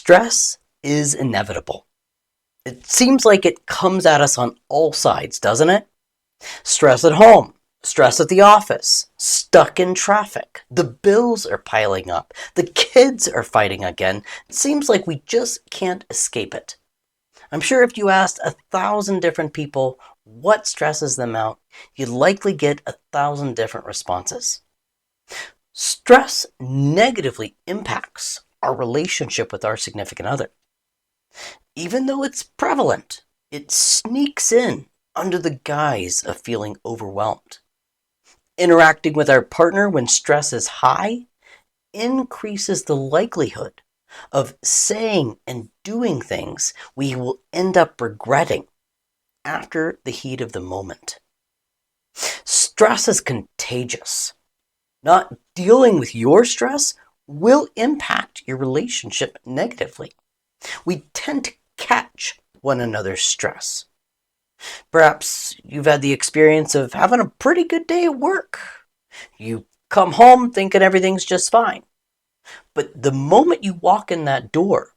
Stress is inevitable. It seems like it comes at us on all sides, doesn't it? Stress at home, stress at the office, stuck in traffic. The bills are piling up. The kids are fighting again. It seems like we just can't escape it. I'm sure if you asked 1,000 different people what stresses them out, you'd likely get 1,000 different responses. Stress negatively impacts our relationship with our significant other. Even though it's prevalent, it sneaks in under the guise of feeling overwhelmed. Interacting with our partner when stress is high increases the likelihood of saying and doing things we will end up regretting after the heat of the moment. Stress is contagious. Not dealing with your stress will impact your relationship negatively. We tend to catch one another's stress. Perhaps you've had the experience of having a pretty good day at work. You come home thinking everything's just fine. But the moment you walk in that door,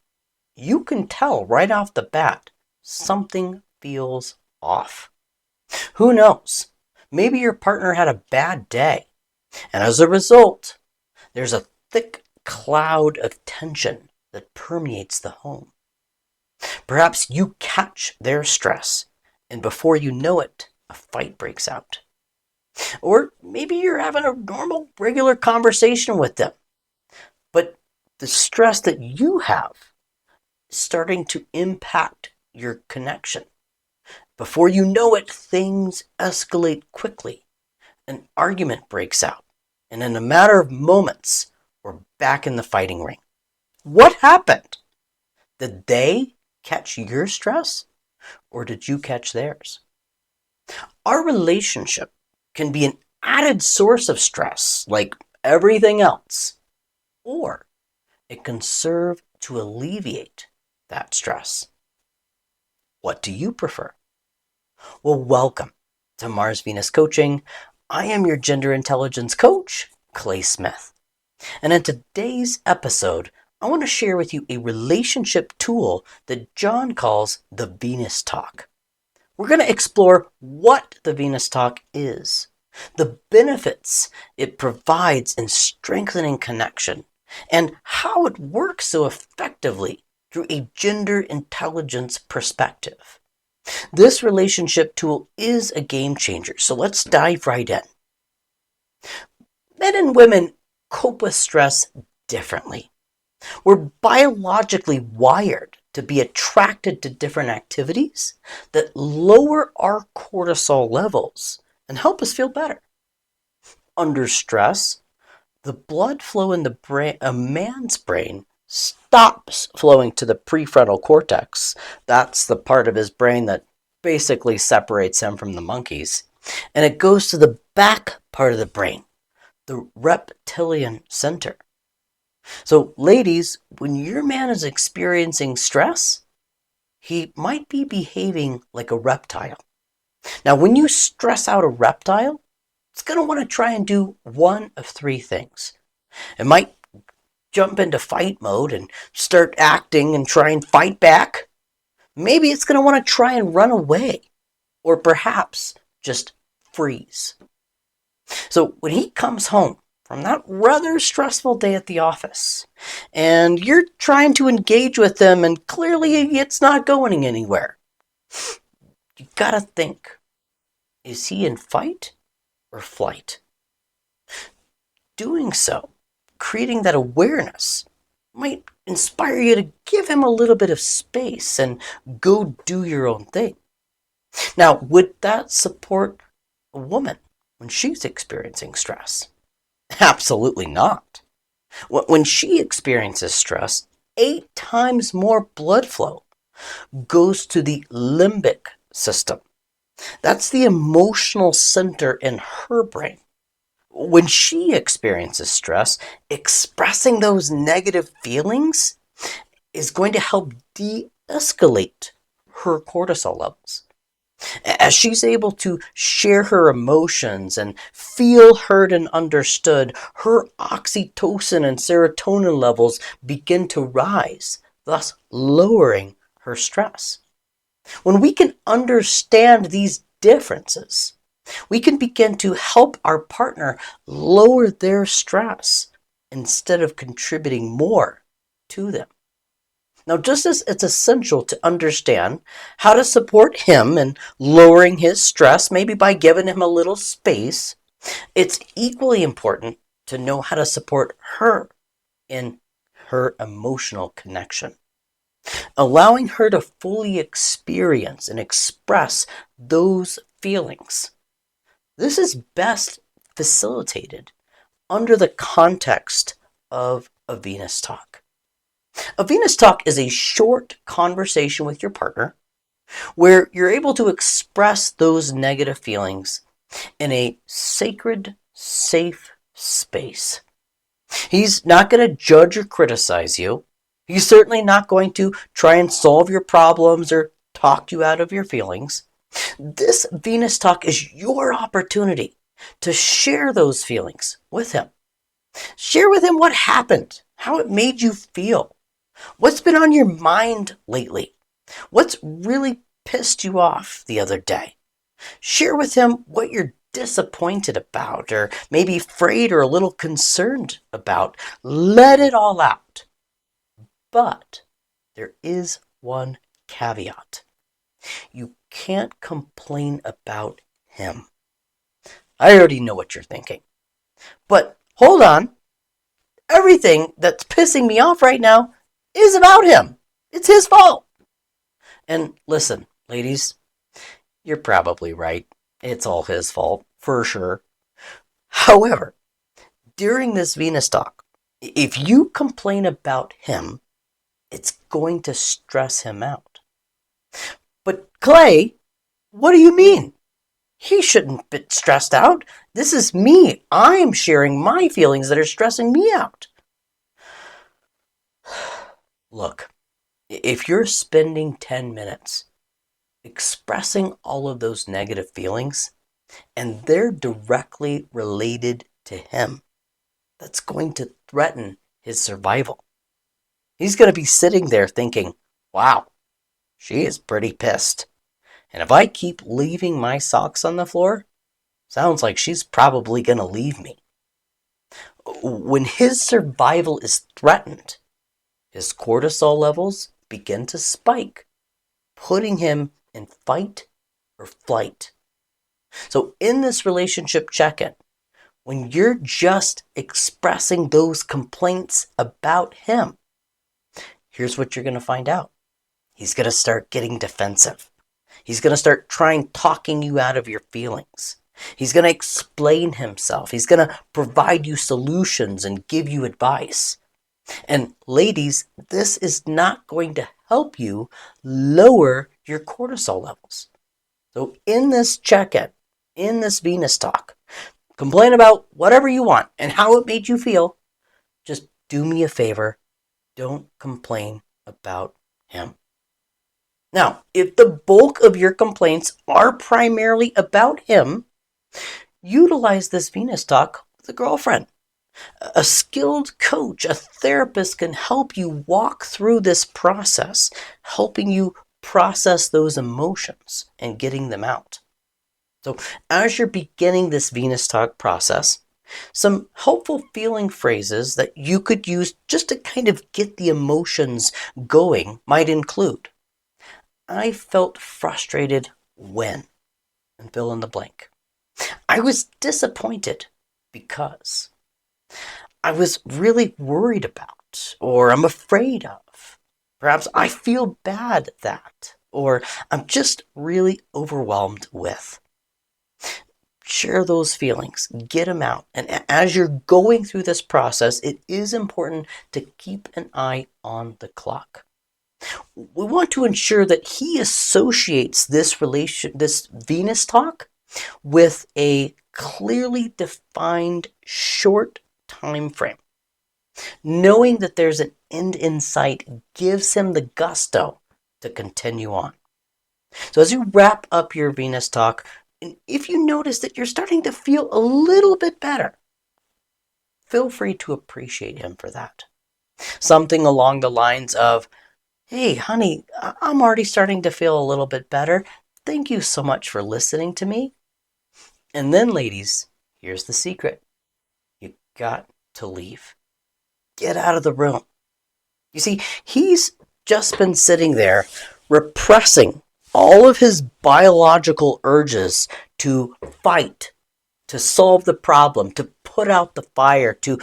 you can tell right off the bat something feels off. Who knows? Maybe your partner had a bad day, and as a result, there's a thick cloud of tension that permeates the home. Perhaps you catch their stress, and before you know it, a fight breaks out. Or maybe you're having a normal, regular conversation with them, but the stress that you have is starting to impact your connection. Before you know it, things escalate quickly. An argument breaks out, and in a matter of moments, we're back in the fighting ring. What happened? Did they catch your stress, or did you catch theirs? Our relationship can be an added source of stress, like everything else, or it can serve to alleviate that stress. What do you prefer? Well, welcome to Mars Venus Coaching. I am your gender intelligence coach, Clay Smith. And in today's episode, I want to share with you a relationship tool that John calls the Venus Talk. We're going to explore what the Venus Talk is, the benefits it provides in strengthening connection, and how it works so effectively through a gender intelligence perspective. This relationship tool is a game changer, so let's dive right in. Men and women cope with stress differently. We're biologically wired to be attracted to different activities that lower our cortisol levels and help us feel better. Under stress, the blood flow in the brain, a man's brain, stops flowing to the prefrontal cortex. That's the part of his brain that basically separates him from the monkeys. And it goes to the back part of the brain, the reptilian center. So, ladies, when your man is experiencing stress, he might be behaving like a reptile. Now, when you stress out a reptile, it's going to want to try and do one of three things. It might jump into fight mode and start acting and try and fight back. Maybe it's going to want to try and run away, or perhaps just freeze. So when he comes home from that rather stressful day at the office, and you're trying to engage with him and clearly it's not going anywhere, you gotta think, is he in fight or flight? Doing so, creating that awareness, might inspire you to give him a little bit of space and go do your own thing. Now, would that support a woman when she's experiencing stress? Absolutely not. When she experiences stress, 8 times more blood flow goes to the limbic system. That's the emotional center in her brain. When she experiences stress, expressing those negative feelings is going to help de-escalate her cortisol levels. As she's able to share her emotions and feel heard and understood, her oxytocin and serotonin levels begin to rise, thus lowering her stress. When we can understand these differences, we can begin to help our partner lower their stress instead of contributing more to them. Now, just as it's essential to understand how to support him in lowering his stress, maybe by giving him a little space, it's equally important to know how to support her in her emotional connection, allowing her to fully experience and express those feelings. This is best facilitated under the context of a Venus talk. A Venus talk is a short conversation with your partner where you're able to express those negative feelings in a sacred, safe space. He's not going to judge or criticize you. He's certainly not going to try and solve your problems or talk you out of your feelings. This Venus talk is your opportunity to share those feelings with him. Share with him what happened, how it made you feel, what's been on your mind lately, what's really pissed you off the other day. Share with him what you're disappointed about, or maybe afraid or a little concerned about. Let it all out. But there is one caveat. You can't complain about him. I already know what you're thinking. But hold on. Everything that's pissing me off right now is about him. It's his fault. And listen, ladies, you're probably right. It's all his fault, for sure. However, during this Venus talk, if you complain about him, it's going to stress him out. But Clay, what do you mean? He shouldn't be stressed out. This is me. I am sharing my feelings that are stressing me out. Look, if you're spending 10 minutes expressing all of those negative feelings, and they're directly related to him, that's going to threaten his survival. He's going to be sitting there thinking, wow, she is pretty pissed. And if I keep leaving my socks on the floor, sounds like she's probably going to leave me. When his survival is threatened, his cortisol levels begin to spike, putting him in fight or flight. So in this relationship check-in, when you're just expressing those complaints about him, here's what you're going to find out. He's going to start getting defensive. He's going to start talking you out of your feelings. He's going to explain himself. He's going to provide you solutions and give you advice. And ladies, this is not going to help you lower your cortisol levels. So in this check-in, in this Venus talk, complain about whatever you want and how it made you feel. Just do me a favor. Don't complain about him. Now, if the bulk of your complaints are primarily about him, utilize this Venus talk with a girlfriend. A skilled coach, a therapist can help you walk through this process, helping you process those emotions and getting them out. So as you're beginning this Venus talk process, some helpful feeling phrases that you could use just to kind of get the emotions going might include, I felt frustrated when, and fill in the blank. I was disappointed because. I was really worried about, or I'm afraid of. Perhaps I feel bad that, or I'm just really overwhelmed with. Share those feelings, get them out. And as you're going through this process, it is important to keep an eye on the clock. We want to ensure that he associates this Venus talk with a clearly defined short time frame. Knowing that there's an end in sight gives him the gusto to continue on. So as you wrap up your Venus talk, if you notice that you're starting to feel a little bit better, feel free to appreciate him for that. Something along the lines of, Hey, honey, I'm already starting to feel a little bit better. Thank you so much for listening to me. And then, ladies, here's the secret. You got to leave. Get out of the room. You see, he's just been sitting there repressing all of his biological urges to fight, to solve the problem, to put out the fire, to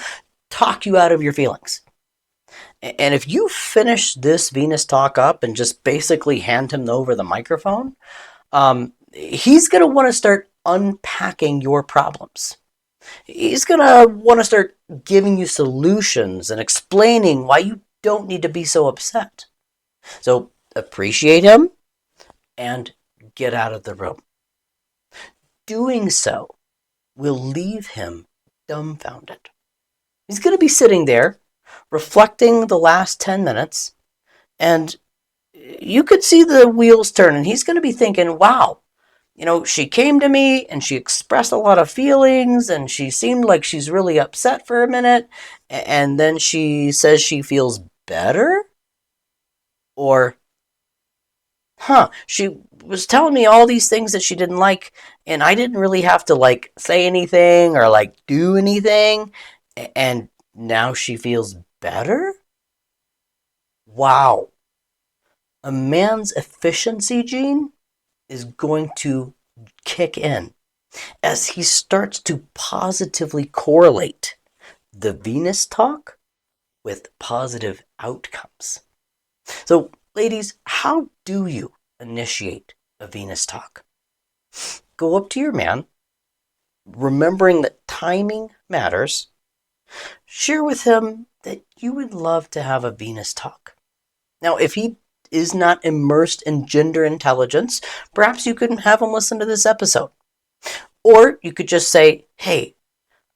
talk you out of your feelings. And if you finish this Venus talk up and just basically hand him over the microphone, he's going to want to start unpacking your problems. He's going to want to start giving you solutions and explaining why you don't need to be so upset. So appreciate him and get out of the room. Doing so will leave him dumbfounded. He's going to be sitting there reflecting the last 10 minutes, and you could see the wheels turn, and he's going to be thinking, wow, she came to me and she expressed a lot of feelings and she seemed like she's really upset for a minute, and then she says she feels better? Or, she was telling me all these things that she didn't like, and I didn't really have to say anything or do anything, and now she feels better? Wow. A man's efficiency gene is going to kick in as he starts to positively correlate the Venus talk with positive outcomes. So, ladies, how do you initiate a Venus talk? Go up to your man, remembering that timing matters. Share with him that you would love to have a Venus talk. Now, if he is not immersed in gender intelligence, perhaps you could have him listen to this episode. Or you could just say, hey,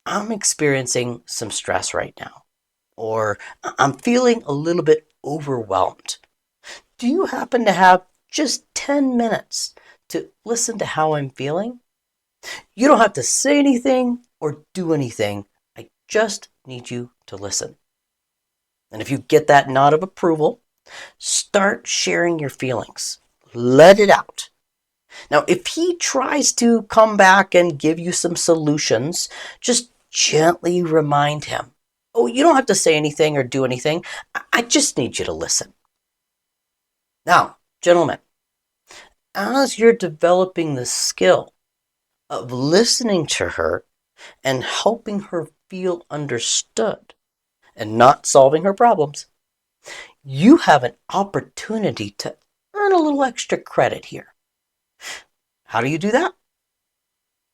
I'm experiencing some stress right now. Or I'm feeling a little bit overwhelmed. Do you happen to have just 10 minutes to listen to how I'm feeling? You don't have to say anything or do anything. I just need you to listen. And if you get that nod of approval, start sharing your feelings. Let it out. Now, if he tries to come back and give you some solutions, just gently remind him, oh, you don't have to say anything or do anything. I just need you to listen. Now, gentlemen, as you're developing the skill of listening to her and helping her feel understood and not solving her problems, you have an opportunity to earn a little extra credit here. How do you do that?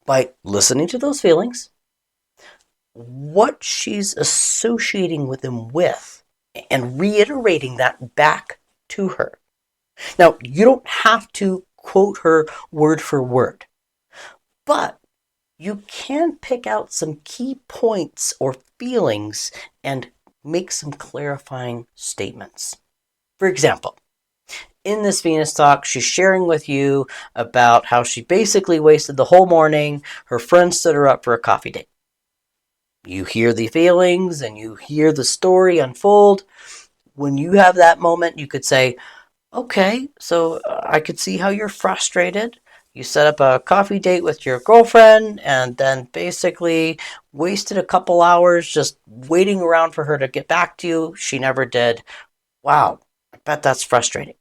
By listening to those feelings, what she's associating with them with, and reiterating that back to her. Now, you don't have to quote her word for word, but you can pick out some key points or feelings and make some clarifying statements. For example, in this Venus talk, she's sharing with you about how she basically wasted the whole morning. Her friend stood her up for a coffee date. You hear the feelings and you hear the story unfold. When you have that moment, you could say, okay, so I could see how you're frustrated. You set up a coffee date with your girlfriend and then basically wasted a couple hours just waiting around for her to get back to you. She never did. Wow, I bet that's frustrating.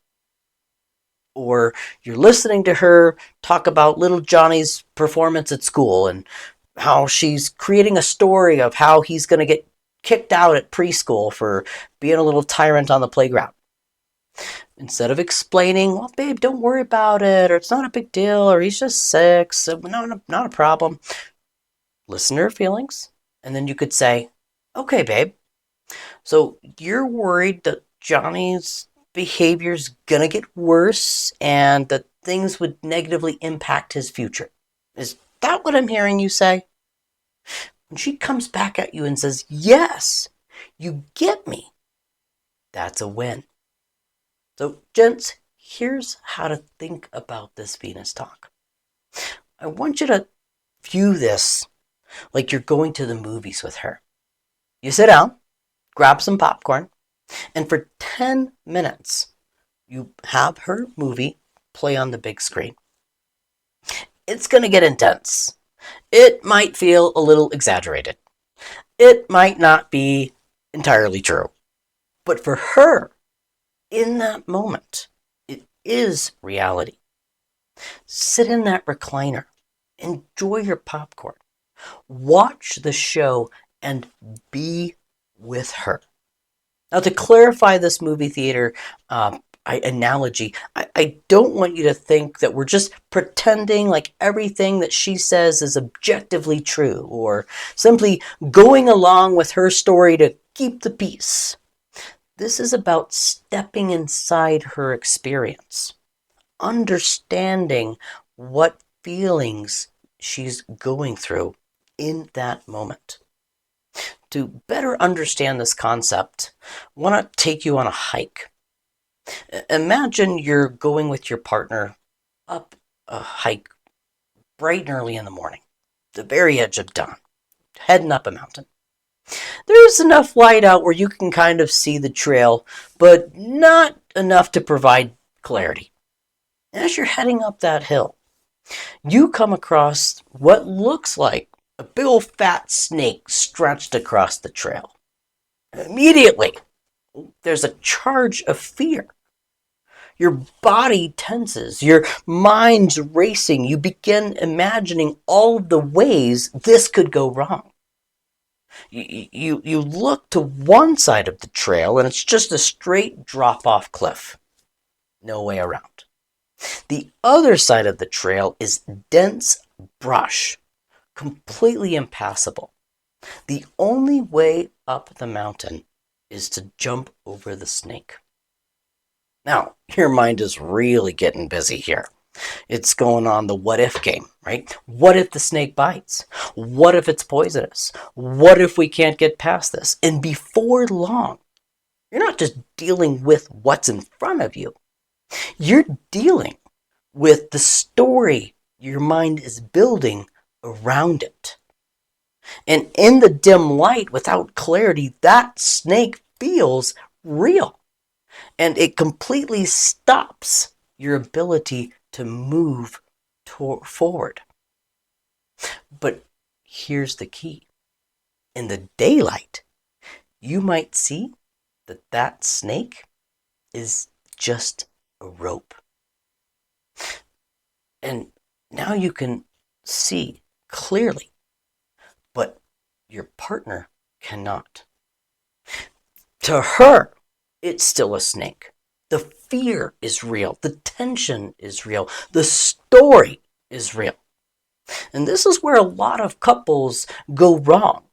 Or you're listening to her talk about little Johnny's performance at school and how she's creating a story of how he's going to get kicked out at preschool for being a little tyrant on the playground. Instead of explaining, well, babe, don't worry about it, or it's not a big deal, or he's just sick, so not a problem. Listen to her feelings, and then you could say, okay, babe, so you're worried that Johnny's behavior's gonna get worse and that things would negatively impact his future. Is that what I'm hearing you say? When she comes back at you and says, yes, you get me, that's a win. So, gents, here's how to think about this Venus talk. I want you to view this like you're going to the movies with her. You sit down, grab some popcorn, and for 10 minutes, You have her movie play on the big screen. It's going to get intense. It might feel a little exaggerated. It might not be entirely true. But for her, in that moment, it is reality. Sit in that recliner. Enjoy your popcorn. Watch the show and be with her. Now, to clarify this movie theater analogy, I don't want you to think that we're just pretending like everything that she says is objectively true, or simply going along with her story to keep the peace. This is about stepping inside her experience, understanding what feelings she's going through in that moment. To better understand this concept, I want to take you on a hike. Imagine you're going with your partner up a hike bright and early in the morning, the very edge of dawn, heading up a mountain. There's enough light out where you can kind of see the trail, but not enough to provide clarity. As you're heading up that hill, you come across what looks like a big old fat snake stretched across the trail. Immediately, there's a charge of fear. Your body tenses, your mind's racing. You begin imagining all of the ways this could go wrong. You look to one side of the trail and it's just a straight drop-off cliff. No way around. The other side of the trail is dense brush, completely impassable. The only way up the mountain is to jump over the snake. Now, your mind is really getting busy here. It's going on the what if game, right? What if the snake bites? What if it's poisonous? What if we can't get past this? And before long, you're not just dealing with what's in front of you. You're dealing with the story your mind is building around it. And in the dim light, without clarity, that snake feels real. And it completely stops your ability to move forward. But here's the key. In the daylight, you might see that that snake is just a rope. And now you can see clearly, but your partner cannot. To her, it's still a snake. The fear is real. The tension is real. The story is real. And this is where a lot of couples go wrong.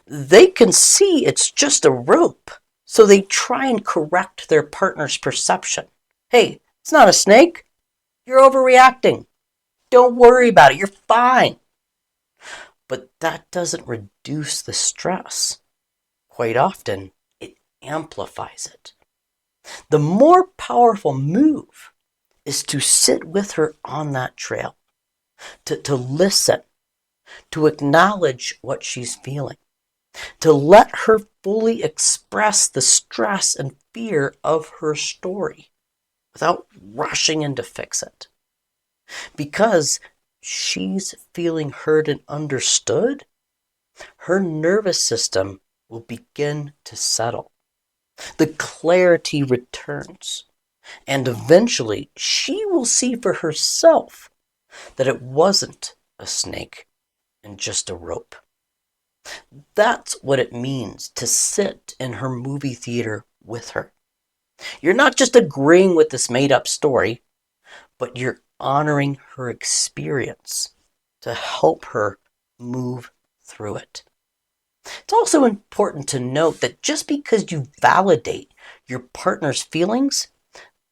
They can see it's just a rope, so they try and correct their partner's perception. Hey, it's not a snake. You're overreacting. Don't worry about it. You're fine. But that doesn't reduce the stress. Quite often, it amplifies it. The more powerful move is to sit with her on that trail, to listen, to acknowledge what she's feeling, to let her fully express the stress and fear of her story without rushing in to fix it. Because she's feeling heard and understood, her nervous system will begin to settle. The clarity returns, and eventually she will see for herself that it wasn't a snake and just a rope. That's what it means to sit in her movie theater with her. You're not just agreeing with this made-up story, but you're honoring her experience to help her move through it. It's also important to note that just because you validate your partner's feelings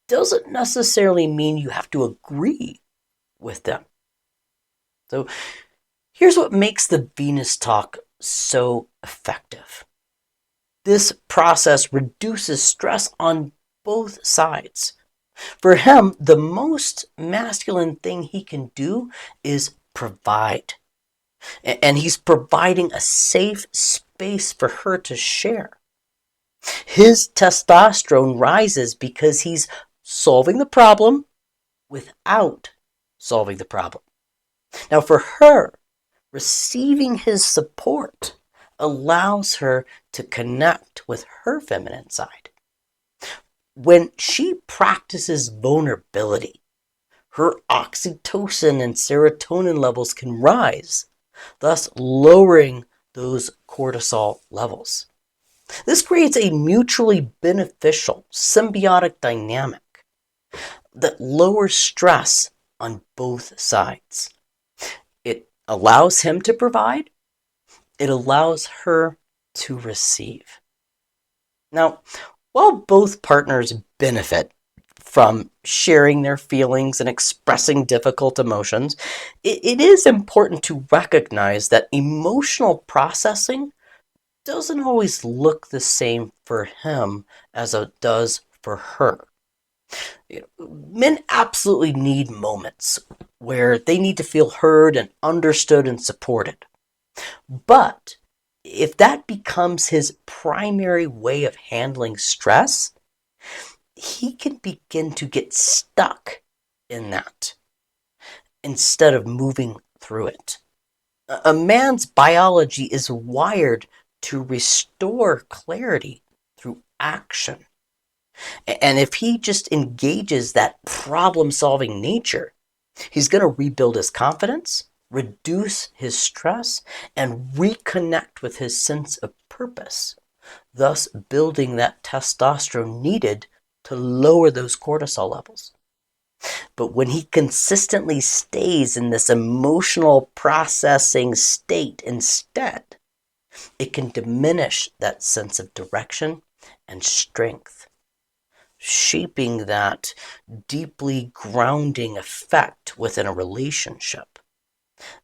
doesn't necessarily mean you have to agree with them. So here's what makes the Venus Talk so effective. This process reduces stress on both sides. For him, the most masculine thing he can do is provide. And he's providing a safe space for her to share. His testosterone rises because he's solving the problem without solving the problem. Now, for her, receiving his support allows her to connect with her feminine side. When she practices vulnerability, her oxytocin and serotonin levels can rise, thus lowering those cortisol levels. This creates a mutually beneficial symbiotic dynamic that lowers stress on both sides. It allows him to provide, it allows her to receive. Now, while both partners benefit from sharing their feelings and expressing difficult emotions, it is important to recognize that emotional processing doesn't always look the same for him as it does for her. Men absolutely need moments where they need to feel heard and understood and supported. But if that becomes his primary way of handling stress, he can begin to get stuck in that instead of moving through it. A man's biology is wired to restore clarity through action. And if he just engages that problem-solving nature, he's going to rebuild his confidence, reduce his stress, and reconnect with his sense of purpose, thus building that testosterone needed to lower those cortisol levels. But when he consistently stays in this emotional processing state instead, it can diminish that sense of direction and strength, shaping that deeply grounding effect within a relationship.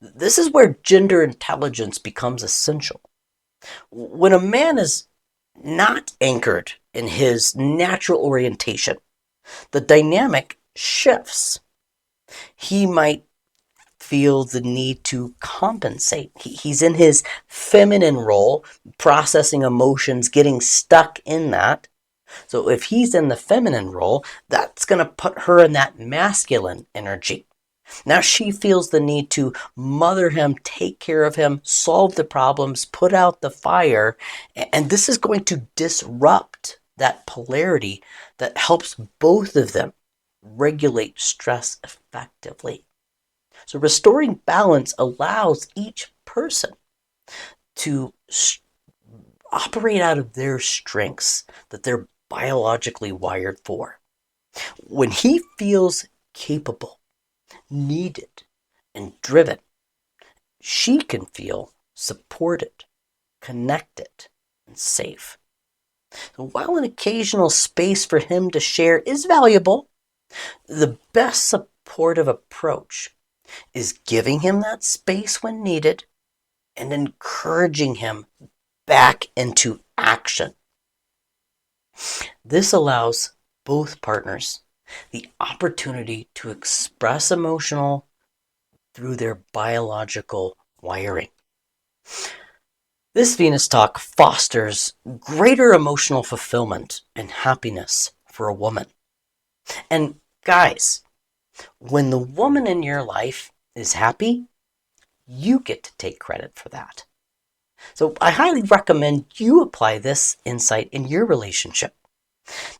This is where gender intelligence becomes essential. When a man is not anchored in his natural orientation, the dynamic shifts. He might feel the need to compensate. He's in his feminine role, processing emotions, getting stuck in that. So if he's in the feminine role, that's going to put her in that masculine energy. Now she feels the need to mother him, take care of him, solve the problems, put out the fire, and this is going to disrupt that polarity that helps both of them regulate stress effectively. So restoring balance allows each person to operate out of their strengths that they're biologically wired for. When he feels capable, needed, and driven, she can feel supported, connected, and safe. So while an occasional space for him to share is valuable, the best supportive approach is giving him that space when needed and encouraging him back into action. This allows both partners the opportunity to express emotional through their biological wiring. This Venus talk fosters greater emotional fulfillment and happiness for a woman. And guys, when the woman in your life is happy, you get to take credit for that. So I highly recommend you apply this insight in your relationship.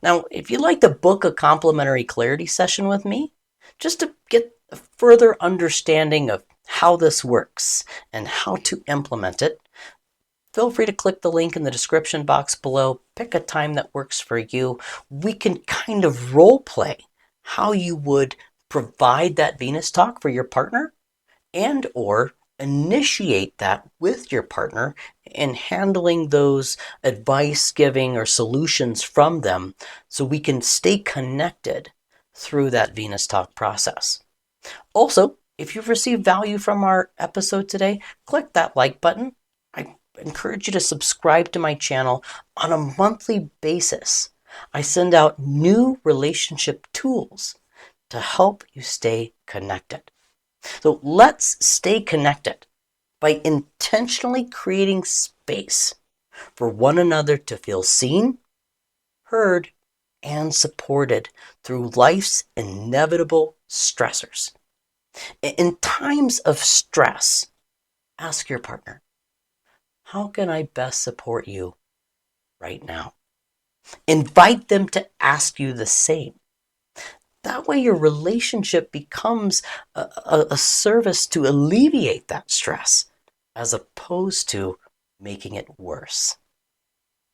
Now, if you'd like to book a complimentary clarity session with me, just to get a further understanding of how this works and how to implement it, feel free to click the link in the description box below. Pick a time that works for you. We can kind of role play how you would provide that Venus talk for your partner and or initiate that with your partner in handling those advice giving or solutions from them so we can stay connected through that Venus talk process. Also, if you've received value from our episode today, click that like button. I encourage you to subscribe to my channel on a monthly basis. I send out new relationship tools to help you stay connected. So let's stay connected by intentionally creating space for one another to feel seen, heard, and supported through life's inevitable stressors. In times of stress, ask your partner, how can I best support you right now? Invite them to ask you the same. That way your relationship becomes a service to alleviate that stress as opposed to making it worse.